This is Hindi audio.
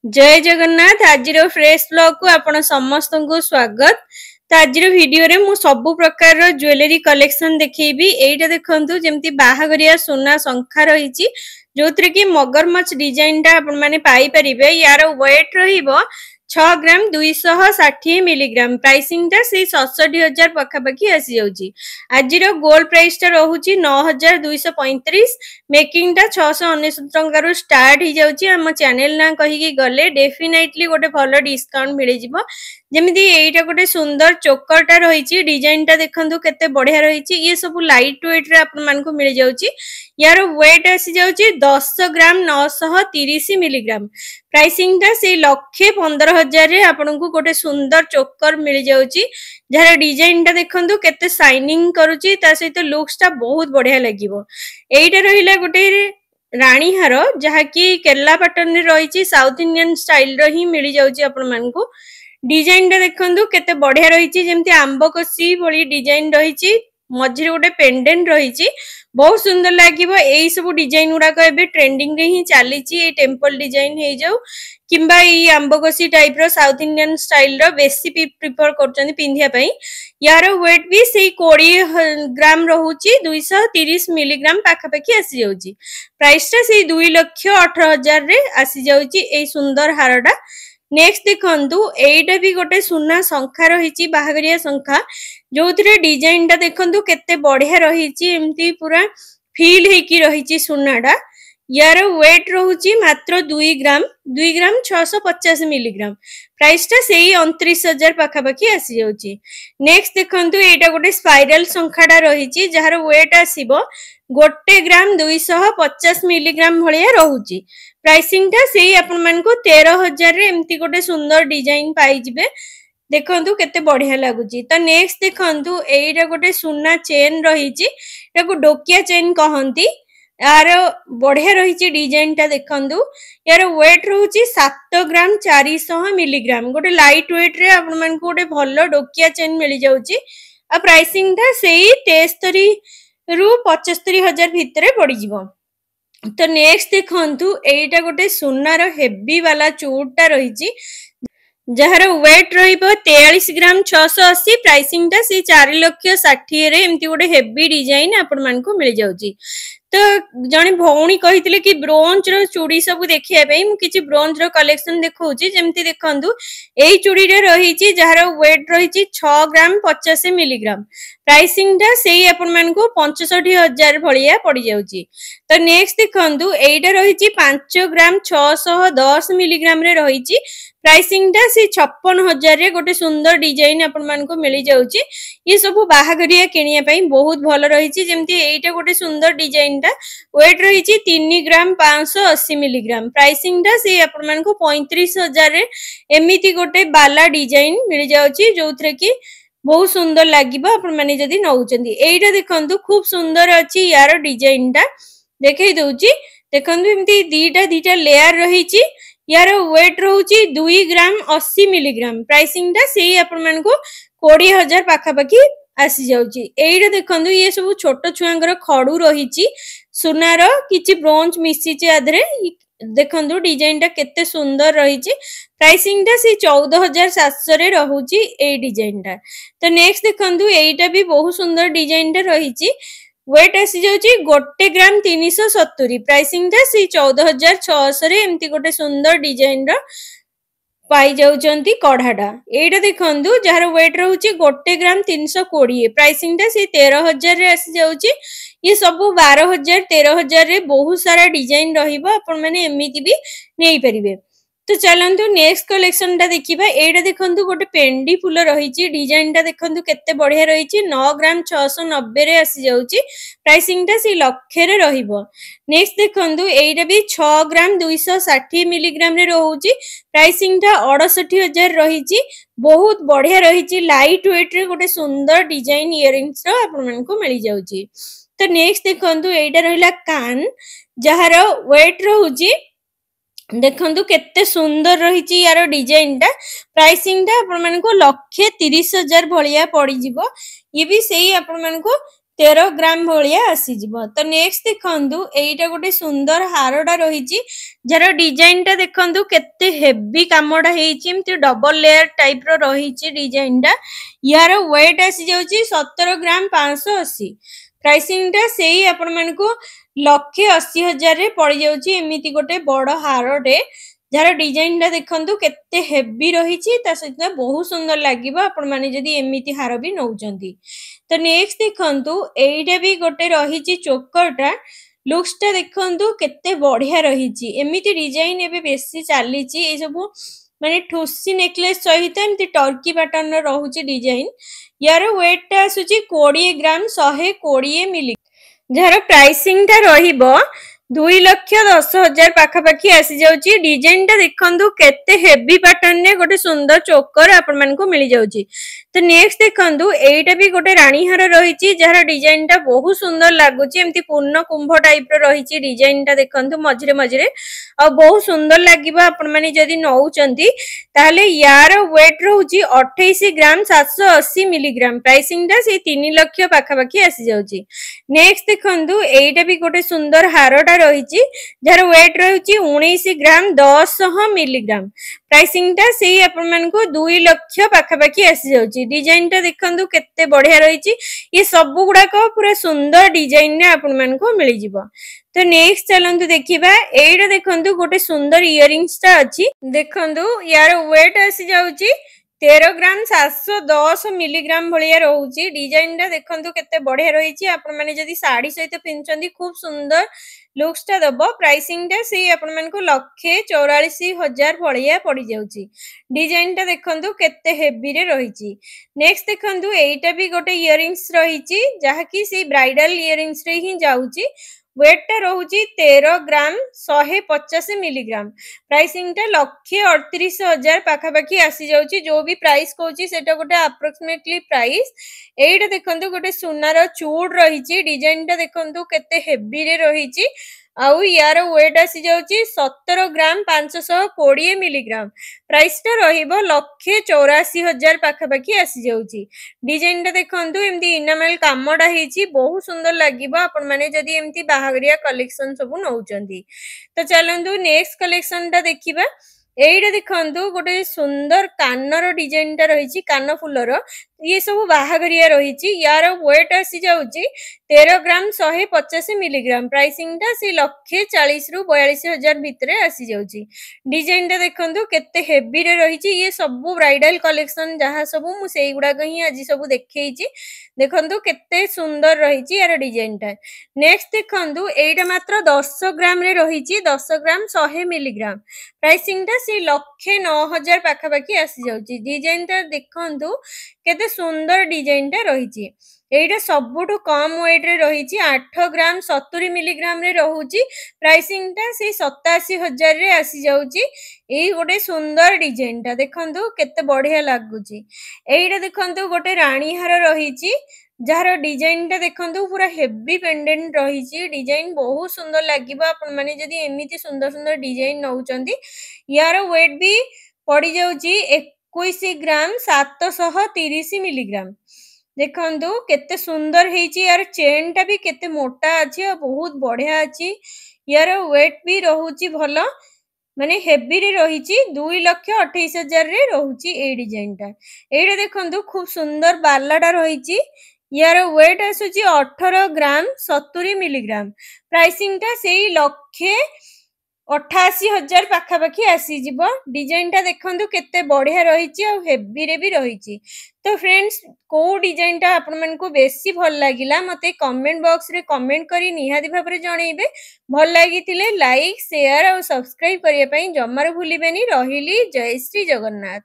जय जगन्नाथ। आज फ्रेश ब्लॉग को आपण समस्त को स्वागत। तो आज वीडियो रे मु सबु प्रकार ज्वेलरी कलेक्शन देखैबी। एटा देखंतु जेमती बाहागरिया सोना शंखा रही जो कि मगरमच्छ डिजाइन टा आपण माने पाई परिबे। यार वेट रहिबो 6 ग्राम 260 मिलीग्राम। प्राइसिंग टा से 67,000 पखापाखी आसी जाउची। आज गोल्ड प्राइस टा रहुची 9,235। मेकिंग टा 699 टंका रु स्टार्ट ही जाउची। हम चैनल ना कहि कि गले डेफिनेटली गोटे भलो डिस्काउंट मिले जिवो। जेमिति एटा गोटे सुंदर चोकर टा रहिची। डिजाइन टा देखंतु केते बढ़िया रहिची। ये सब लाइट वेट रे आपन मान को मिल जाउची। यार वेट आसी जाउची 10 ग्राम 930 मिलीग्राम। प्राइसिंग टा से 1,15,000 रे आपन को गोटे सुंदर चोकर मिल जाउची। जहार डिजाइन टा देखंतु केते शाइनिंग करूची। ता सहित लुक्स टा बहुत बढ़िया लागिवो। एइटा रहिला गोटे रानी हार जहा कि केरला पैटर्न रे रहिची। साउथ इंडियन स्टाइल रो ही मिल जाउची आपन मान को। डिजाइन टा देखंतु केते बढ़िया रहिची। जेमति आंबकोसी भली डिजाइन रहिची। मझिरे गोटे पेंडेंट रहिची। बहुत सुंदर लागिवो। एई सब डिजाइन गुडा को एबे ट्रेंडिंग रे ही चालीची। ए टेंपल डिजाइन हे जाऊ किंबा ई आंबकोसी टाइप रो साउथ इंडियन स्टाइल रो बेसी प्रिफर करचंदी पिंधिया पई। यार वेट भी सेई 20 ग्राम रहूची। 230 मिलीग्राम पाखापाखी आसी जाउची। प्राइस टा सेई 2,18,000 रे आसी जाउची एई सुंदर हारडा। नेक्स्ट देखंतु एइटा भी गोटे सुना शंखा रहिची। बाहागरिया शंखा जो डिजाइन टा देखंतु केते बढ़िया रहिची। एमती पूरा फील हेकी रहिची सुनाडा। यार वेट रहूची मात्र 2 ग्राम 650 मिलीग्राम। प्राइस टा सेई 29,000 पाखापाखी आसी जाउची। नेक्स्ट देखंतु एइटा गोटे स्पाइरल शंखाडा रहिची जहार वेट आसीबो 1 ग्राम 250 मिलीग्राम भलिया रहूची। प्राइसिंग टा सेई आपन मान को 13,000 रे एमती गोटे सुंदर डिजाइन पाई जिबे। देखंतु केते बढ़िया लागुची। त नेक्स्ट देखंतु एइटा गोटे सुना चेन रहिची। एटाको डोकिया चेन कहंती। यार बढ़िया रहिची डिजाइन टा देखंतु। यार वेट रहूची 7 ग्राम 400 मिलीग्राम। गोटे लाइट वेट रे आपन मान को गोटे भलो डोकिया चेन मिल जाउची। आ प्राइसिंग टा सेई 73 रु 75,000 भितरे पड़ी जिवो। तो नेक्स्ट देखंतु एइटा गोटे सुनार हेवी वाला चूड़टा रहिची जहार वेट रहिबो 43 ग्राम 680। प्राइसिंग टा से 4,60,000 रे एमती गोटे हेवी डिजाइन आपन मान को मिल जाउची। तो जने भौणी कहितले कि ब्रोंज रो चूड़ी सब देखिया पई मु किछि ब्रोंज रो कलेक्शन देखौची। जेमती देखंतु एई चूड़ी रे रहिची जहार वेट रहिची 6 ग्राम 50 मिलीग्राम। प्राइसिंग टा सेई आपन मान को 65,000 भलिया पड़ी जाउची। तो नेक्स्ट देखंतु एइटा रहिची 5 ग्राम 610 मिलीग्राम रे रहिची। प्राइसिंग टा से 56,000 रे गोटे सुंदर डिजाइन आपन मान को मिल जाउची। ये सब बाहागरिया किनिया पई बहुत भलो रहिची। जेमती एइटा गोटे सुंदर डिजाइन टा वेट रहिची 3 ग्राम 580 मिलीग्राम। प्राइसिंग टा से आपन मान को 35,000 रे एमिति गोटे बाला डिजाइन मिल जाउची जोथरे कि बहुत सुंदर लागिबो आपन माने जदी नउचंदी। एइटा देखंतु खूब सुंदर अछि। यार डिजाइन टा देखै दउची। देखंतु एमती दीटा लेयर रहिची। यार वेट रहूची 2 ग्राम 80 मिलीग्राम। प्राइसिंग टा सेई आपन मान को 20,000 पाखापाखी आसी जाउची। एइटा देखंतु ये सब छोटो छुआंगर खडू रहिची। सुनार किछि ब्रोंज मिसिची आधरे। देखंतु डिजाइन टा केते सुंदर रहिची। प्राइसिंग टा से 14,700 रे रहूची ए डिजाइन टा। तो नेक्स्ट देखंतु एइटा भी बहुत सुंदर डिजाइन टा रहिची। वेट आसी जाउची 1 ग्राम 370। प्राइसिंग टा से 14,600 रे एमती गोटे सुंदर डिजाइन रो पाई जाउचंती कढ़ाडा। एइटा देखंतु जहार वेट रहूची 1 ग्राम 320। प्राइसिंग टा से 13,000 रे आसी जाउची। ये सब 12,000 13,000 रे बहुत सारा डिजाइन रहिबो। आपन माने एमिति भी नेई परिबे। तो चलंतु नेक्स्ट कलेक्शन टा देखिबा। एइटा देखंतु गोटे पेंडी फूल रहिची। डिजाइन टा देखंतु केते बढ़िया रहिची। 9 ग्राम 690 रे आसी जाउची। प्राइसिंग टा से लक्षे रे रहिबो। नेक्स्ट देखंतु एइटा भी 6 ग्राम 260 मिलीग्राम रे रहूची। प्राइसिंग टा 68,000 रहिची। बहुत बढ़िया रहिची। लाइट वेट रे गोटे सुंदर डिजाइन इयरिंग्स रो आपन मन को मिल जाउची। तो नेक्स्ट देखंतु एइटा रहिला कान जहार वेट रहूची देखंतु केते सुंदर रहिची। यार डिजाइन टा प्राइसिंग टा आपन मन को 1,30,000 भलिया पड़ी जिवो। ये भी सेही आपन मन को 13 ଗ୍ରାମ ଭଳିଆ ଆସିଯିବ। ତ ନେକ୍ସଟ ଦେଖନ୍ତୁ ଏଇଟା ଗୋଟେ ସୁନ୍ଦର ହାରଟା ରହିଛି ଯାହାର ଡିଜାଇନଟା ଦେଖନ୍ତୁ କେତେ ହେଭି କାମଟା ହେଇଛି ଏମିତି ଡବଲ ଲେୟାର ଟାଇପର ରହିଛି ଡିଜାଇନଟା। ୟାର ୱେଟ୍ ଆସିଯାଉଛି 17 ଗ୍ରାମ 580। ପ୍ରାଇସିଂଟା ସେଇ ଆପଣମାନଙ୍କୁ 1,80,000ରେ ପଡ଼ିଯାଉଛି ଏମିତି ଗୋଟେ ବଡ଼ ହାରଟେ ଯାହାର ଡିଜାଇନଟା ଦେଖନ୍ତୁ କେତେ ହେଭି ରହିଛି ତା ସହିତ ବହୁତ ସୁନ୍ଦର ଲାଗିବ ଆପଣମାନେ ଯଦି ଏମିତି ହାର ବି ନେଉଛନ୍ତି। ତ ନେକ୍ସଟ ଦେଖନ୍ତୁ ଏଇଟା ବି ଗୋଟେ ରହିଛି ଚୋକରଟା ଲୁକ୍ସଟା ଦେଖନ୍ତୁ କେତେ ବଢ଼ିଆ ରହିଛି। ଏମିତି ଡିଜାଇନ ଏବେ ବେଶୀ ଚାଲିଛି ଏସବୁ ମାନେ ଠୁସି ନେକଲେସ୍ ସହିତ ଏମିତି ଟର୍କି ପ୍ୟାଟର୍ନର ରହୁଛି ଡିଜାଇନ। ୟାର ୱେଟଟା ଆସୁଛି 20 ଗ୍ରାମ 120 ମିଲି। ଯାହାର ପ୍ରାଇସିଂଟା ରହିବ 2,10,000 ପାଖାପାଖି ଆସିଯାଉଛି। ଡିଜାଇନଟା ଦେଖନ୍ତୁ କେତେ ହେଭି ପ୍ୟାଟର୍ନରେ ଗୋଟେ ସୁନ୍ଦର ଚୋକର ଆପଣମାନଙ୍କୁ ମିଳିଯାଉଛି। ତ ନେକ୍ସଟ ଦେଖନ୍ତୁ ଏଇଟା ବି ଗୋଟେ ରାଣୀ ହାର ରହିଛି ଯାହାର ଡିଜାଇନଟା ବହୁତ ସୁନ୍ଦର ଲାଗୁଛି ଏମିତି ପୂର୍ଣ୍ଣ କୁମ୍ଭ ଟାଇପର ରହିଛି ଡିଜାଇନଟା ଦେଖନ୍ତୁ ମଝିରେ ମଝିରେ ଆଉ ବହୁତ ସୁନ୍ଦର ଲାଗିବ ଆପଣମାନେ ଯଦି ନେଉଛନ୍ତି ତାହେଲେ ୟାର ୱେଟ୍ ରହୁଛି 28 ଗ୍ରାମ 780 ମିଲିଗ୍ରାମ। ପ୍ରାଇସିଂଟା ସେଇ 3 ଲକ୍ଷ ପାଖାପାଖି ଆସିଯାଉଛି। ନେକ୍ସଟ ଦେଖନ୍ତୁ ଏଇଟା ବି ଗୋଟେ ସୁନ୍ଦର ହାରଟା ରହିଛି ଯାହାର ୱେଟ୍ ରହୁଛି 19 ଗ୍ରାମ 100 ମିଲିଗ୍ରାମ। ପ୍ରାଇସିଂଟା ସେଇ ଆପଣମାନଙ୍କୁ 2 ଲକ୍ଷ ପାଖାପାଖି ଆସିଯାଉଛି। ଡିଜାଇନଟା ଦେଖନ୍ତୁ କେତେ ବଢ଼ିଆ ରହିଛି। ଏ ସବୁ ଗୁଡ଼ାକ ପୁରା ସୁନ୍ଦର ଡିଜାଇନରେ ଆପଣମାନଙ୍କୁ ମିଳିଯିବ। ତ ନେକ୍ସଟ ଚାଲନ୍ତୁ ଦେଖିବା ଏଇଟା ଦେଖନ୍ତୁ ଗୋଟେ ସୁନ୍ଦର ଇୟରିଂସଟା ଅଛି ଦେଖନ୍ତୁ ୟାର ୱେଟ୍ ଆସିଯାଉଛି 13 ଗ୍ରାମ 710 ମିଲିଗ୍ରାମ ଭଳିଆ ରହୁଛି। ଡିଜାଇନଟା ଦେଖନ୍ତୁ କେତେ ବଢ଼ିଆ ରହିଛି ଆପଣମାନେ ଯଦି ଶାଢ଼ୀ ସହିତ ପିନ୍ଧୁଛନ୍ତି ଖୁବ ସୁନ୍ଦର ଲୁକ୍ସଟା ଦେବ। ପ୍ରାଇସିଂଟା ସେଇ ଆପଣମାନଙ୍କୁ 1,44,000 ଭଳିଆ ପଡ଼ିଯାଉଛି। ଡିଜାଇନଟା ଦେଖନ୍ତୁ କେତେ ହେଭିରେ ରହିଛି। ନେକ୍ସଟ ଦେଖନ୍ତୁ ଏଇଟା ବି ଗୋଟେ ଇୟରିଂସ ରହିଛି ଯାହାକି ସେଇ ବ୍ରାଇଡାଲ ଇୟରିଂସରେ ହିଁ ଯାଉଛି। ୱେଟଟା ରହୁଛି 13 ଗ୍ରାମ 150 ମିଲିଗ୍ରାମ। ପ୍ରାଇସିଂଟା 1,38,000 ପାଖାପାଖି ଆସିଯାଉଛି। ଯୋଉ ବି ପ୍ରାଇସ୍ କହୁଛି ସେଟା ଗୋଟେ ଆପ୍ରୋକ୍ସିମେଟଲି ପ୍ରାଇସ୍। ଏଇଟା ଦେଖନ୍ତୁ ଗୋଟେ ସୁନାର ଚୁଡ୍ ରହିଛି ଡିଜାଇନଟା ଦେଖନ୍ତୁ କେତେ ହେଭିରେ ରହିଛି ଆଉ ୟାର ୱେଟ୍ ଆସିଯାଉଛି 17 ଗ୍ରାମ 520 ମିଲିଗ୍ରାମ। ପ୍ରାଇସଟା ରହିବ 1,84,000 ପାଖାପାଖି ଆସିଯାଉଛି। ଡିଜାଇନଟା ଦେଖନ୍ତୁ ଏମିତି ଇନାମେଲ କାମଟା ହେଇଛି ବହୁତ ସୁନ୍ଦର ଲାଗିବ ଆପଣମାନେ ଯଦି ଏମିତି ବାହାଘରିଆ କଲେକ୍ସନ ସବୁ ନେଉଛନ୍ତି। ତ ଚାଲନ୍ତୁ ନେକ୍ସଟ କଲେକ୍ସନଟା ଦେଖିବା। ଏଇଟା ଦେଖନ୍ତୁ ଗୋଟେ ସୁନ୍ଦର କାନର ଡିଜାଇନଟା ରହିଛି କାନ ଫୁଲର ଇଏ ସବୁ ବାହାଘରିଆ ରହିଛି। ୟାର ୱେଟ୍ ଆସିଯାଉଛି 13 ଗ୍ରାମ 150 ମିଲିଗ୍ରାମ। ପ୍ରାଇସିଂଟା ସେଇ 1,40,000-42,000 ଭିତରେ ଆସିଯାଉଛି। ଡିଜାଇନଟା ଦେଖନ୍ତୁ କେତେ ହେଭିରେ ରହିଛି। ଇଏ ସବୁ ବ୍ରାଇଡାଲ କଲେକ୍ସନ ଯାହା ସବୁ ମୁଁ ସେଇଗୁଡାକ ହିଁ ଆଜି ସବୁ ଦେଖେଇଛି। ଦେଖନ୍ତୁ କେତେ ସୁନ୍ଦର ରହିଛି ୟାର ଡିଜାଇନଟା। ନେକ୍ସଟ ଦେଖନ୍ତୁ ଏଇଟା ମାତ୍ର 10 ଗ୍ରାମରେ ରହିଛି 10 ଗ୍ରାମ 100 ମିଲିଗ୍ରାମ। ପ୍ରାଇସିଂଟା ସେଇ 1,09,000 ପାଖାପାଖି ଆସିଯାଉଛି। ଡିଜାଇନଟା ଦେଖନ୍ତୁ କେତେ ସୁନ୍ଦର ଡିଜାଇନଟା ରହିଛି। ଏଇଟା ସବୁଠୁ କମ ୱେଟରେ ରହିଛି 8 ଗ୍ରାମ 70 ମିଲିଗ୍ରାମରେ ରହୁଛି। ପ୍ରାଇସିଂଟା ସେଇ 87,000ରେ ଆସିଯାଉଛି। ଏଇ ଗୋଟେ ସୁନ୍ଦର ଡିଜାଇନଟା ଦେଖନ୍ତୁ କେତେ ବଢିଆ ଲାଗୁଛି। ଏଇଟା ଦେଖନ୍ତୁ ଗୋଟେ ରାଣୀ ହାର ରହିଛି ଯାହାର ଡିଜାଇନଟା ଦେଖନ୍ତୁ ପୁରା ହେଭି ପେଣ୍ଡେଣ୍ଟ ରହିଛି। ଡିଜାଇନ ବହୁତ ସୁନ୍ଦର ଲାଗିବ ଆପଣମାନେ ଯଦି ଏମିତି ସୁନ୍ଦର ସୁନ୍ଦର ଡିଜାଇନ ନେଉଛନ୍ତି। ୟାର ୱେଟ୍ ବି ପଡ଼ିଯାଉଛି 21 ଗ୍ରାମ 730 ମିଲିଗ୍ରାମ। ଦେଖନ୍ତୁ କେତେ ସୁନ୍ଦର ହେଇଛି। ୟାର ଚେନଟା ବି କେତେ ମୋଟା ଅଛି ଆଉ ବହୁତ ବଢିଆ ଅଛି। ୟାର ୱେଟ୍ ବି ରହୁଛି ଭଲ ମାନେ ହେଭିରେ ରହିଛି 2,28,000ରେ ରହୁଛି ଏଇ ଡିଜାଇନଟା। ଏଇଟା ଦେଖନ୍ତୁ ଖୁବ ସୁନ୍ଦର ବାଲାଟା ରହିଛି। ୟାର ୱେଟ୍ ଆସୁଛି 18 ଗ୍ରାମ 70 ମିଲିଗ୍ରାମ। ପ୍ରାଇସିଂଟା ସେଇ 1,88,000 ପାଖାପାଖି ଆସିଯିବ। ଡିଜାଇନଟା ଦେଖନ୍ତୁ କେତେ ବଢିଆ ରହିଛି ଆଉ ହେଭିରେ ବି ରହିଛି। ତ ଫ୍ରେଣ୍ଡସ୍ କୋଉ ଡିଜାଇନଟା ଆପଣମାନଙ୍କୁ ବେଶୀ ଭଲ ଲାଗିଲା ମତେ କମେଣ୍ଟ ବକ୍ସରେ କମେଣ୍ଟ କରି ନିହାତି ଭାବରେ ଜଣେଇବେ। ଭଲ ଲାଗିଥିଲେ ଲାଇକ୍ ସେୟାର ଆଉ ସବସ୍କ୍ରାଇବ କରିବା ପାଇଁ ଜମାରୁ ଭୁଲିବେନି। ରହିଲି ଜୟ ଶ୍ରୀ ଜଗନ୍ନାଥ।